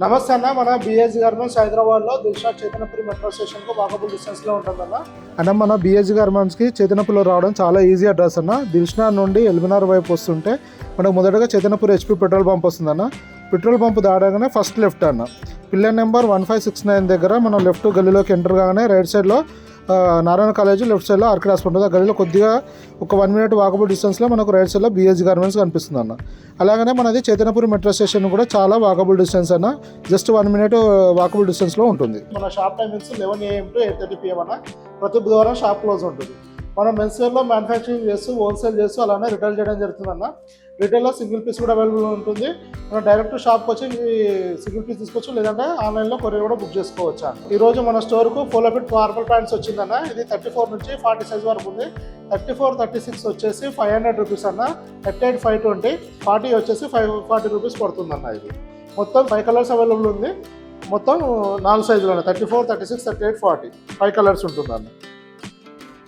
నమస్తే అన్న. మన బిఎస్ గార్మెంట్స్ హైదరాబాద్లో దిల్షాద్ చైతన్యపురి మెట్రో స్టేషన్కు వాకబుల్ డిస్టెన్స్లో ఉంటుందన్న. అన్న మన బిఎస్ గార్మెంట్స్కి చైతన్యపురిలో రావడం చాలా ఈజీ అడ్రస్ అన్న. దిల్షాద్ నుండి ఎల్బినార్ వైపు వస్తుంటే మనకు మొదటగా చైతన్యపురి హెచ్పి పెట్రోల్ పంప్ వస్తుందన్న. పెట్రోల్ పంప్ దాడగానే ఫస్ట్ లెఫ్ట్ అన్న. పిల్లర్ నెంబర్ 1569 దగ్గర మనం లెఫ్ట్ గల్లీలోకి ఎంటర్ కాగానే రైట్ సైడ్లో నారాయణ కాలేజ్, లెఫ్ట్ సైడ్లో ఆర్కిడ్ హాస్పిటల్ ఉంటుంది. ఆ గల్లీలో కొద్దిగా ఒక 1 మినిట్ వాకబుల్ డిస్టెన్స్లో మనకు రైట్ సైడ్లో బిఎస్ గార్మెంట్స్ కనిపిస్తుంది అన్న. అలాగనే మనది చైతన్యపురి మెట్రో స్టేషన్ కూడా చాలా వాకబుల్ డిస్టెన్స్ అన్న. జస్ట్ 1 మినిట్ వాకబుల్ డిస్టెన్స్లో ఉంటుంది. మన shop timings 11 AM to 8:30 PM అన్న. ప్రతి బుధవారం షాప్ క్లోజ్ ఉంటుంది. మనం మెన్స్ వేర్లో మ్యానుఫ్యాక్చరింగ్ చేస్తూ హోల్సేల్ చేస్తూ అలానే రిటైల్ చేయడం జరుగుతుందన్న. రిటైల్లో సింగిల్ పీస్ కూడా అవైలబుల్ ఉంటుంది. మనం డైరెక్ట్ షాప్కి వచ్చి సింగిల్ పీస్ తీసుకోవచ్చు, లేదంటే ఆన్లైన్లో కొరియర్ కూడా బుక్ చేసుకోవచ్చు అన్న. ఈరోజు మన స్టోర్కు ఫోలో ఫిట్ మార్బల్ ప్యాంట్స్ వచ్చిందన్న. ఇది 34 నుంచి 40 సైజ్ వరకు ఉంది. 34, 36 వచ్చేసి 500 రూపీస్ అన్న. 38, 520, 40 వచ్చేసి 540 రూపీస్ పడుతుందన్న. ఇది మొత్తం 5 కలర్స్ అవైలబుల్ ఉంది. మొత్తం 4 సైజులు ఉన్నాయి. 34, 36, 38, 40 5 కలర్స్ ఉంటుందన్న.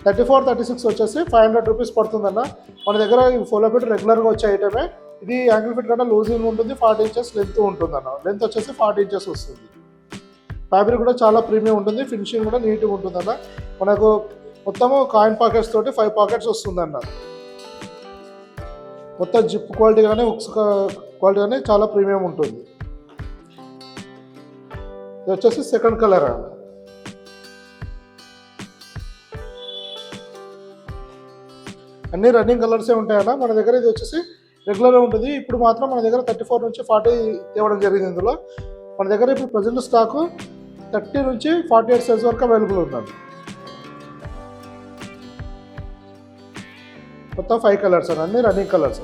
34, 36 వచ్చేసి 500 రూపీస్ పడుతుందన్న. మన దగ్గర ఈ ఫోలో ఫిట్ రెగ్యులర్గా వచ్చే ఐటమే. ఇది యాంగిల్ ఫిట్ కంటే లూజింగ్ ఉంటుంది. 40 ఇంచెస్ లెంత్ ఉంటుందన్న. లెంత్ వచ్చేసి 40 ఇంచెస్ వస్తుంది. ఫ్యాబ్రిక్ కూడా చాలా ప్రీమియం ఉంటుంది. ఫినిషింగ్ కూడా నీట్గా ఉంటుందన్న. మనకు మొత్తము కాయిన్ పాకెట్స్ తోటి 5 పాకెట్స్ వస్తుందన్న. మొత్తం జిప్ క్వాలిటీ కానీ హుక్స్ క్వాలిటీ కానీ చాలా ప్రీమియం ఉంటుంది. ఇది వచ్చేసి సెకండ్ కలర్ అన్న. అన్ని రన్నింగ్ కలర్సే ఉంటాయన్న. మన దగ్గర ఇది వచ్చేసి రెగ్యులర్గా ఉంటుంది. ఇప్పుడు మాత్రం మన దగ్గర 34 నుంచి 40 తేవడం జరిగింది. ఇందులో మన దగ్గర ఇప్పుడు ప్రజెంట్ స్టాకు 30 నుంచి 48 సైజ్ వరకు అవైలబుల్ ఉందండి. మొత్తం 5 కలర్స్ అన్న, అన్ని రన్నింగ్ కలర్స్.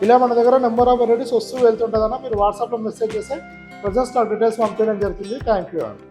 ఇలా మన దగ్గర నెంబర్ ఆఫ్ వెరైటీస్ వస్తూ వెళ్తుంటుందన్న. మీరు వాట్సాప్లో మెసేజ్ చేస్తే ప్రజెంట్ స్టాక్ డీటెయిల్స్ పంపించడం జరుగుతుంది. థ్యాంక్ యూ అండి.